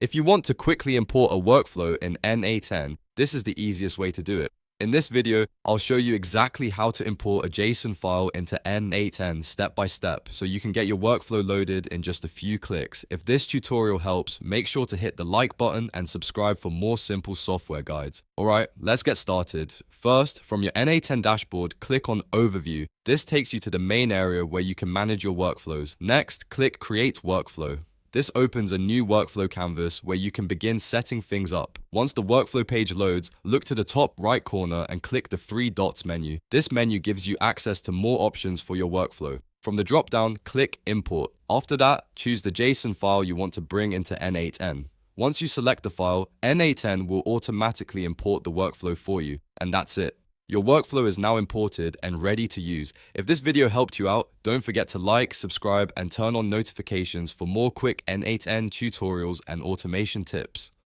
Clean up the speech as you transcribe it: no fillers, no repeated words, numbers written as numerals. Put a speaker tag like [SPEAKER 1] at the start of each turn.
[SPEAKER 1] If you want to quickly import a workflow in N8N, this is the easiest way to do it. In this video, I'll show you exactly how to import a JSON file into N8N step by step so you can get your workflow loaded in just a few clicks. If this tutorial helps, make sure to hit the like button and subscribe for more simple software guides. Alright, let's get started. First, from your N8N dashboard, click on Overview. This takes you to the main area where you can manage your workflows. Next, click Create Workflow. This opens a new workflow canvas where you can begin setting things up. Once the workflow page loads, look to the top right corner and click the three dots menu. This menu gives you access to more options for your workflow. From the drop-down, click Import. After that, choose the JSON file you want to bring into N8N. Once you select the file, N8N will automatically import the workflow for you, and that's it. Your workflow is now imported and ready to use. If this video helped you out, don't forget to like, subscribe, and turn on notifications for more quick N8N tutorials and automation tips.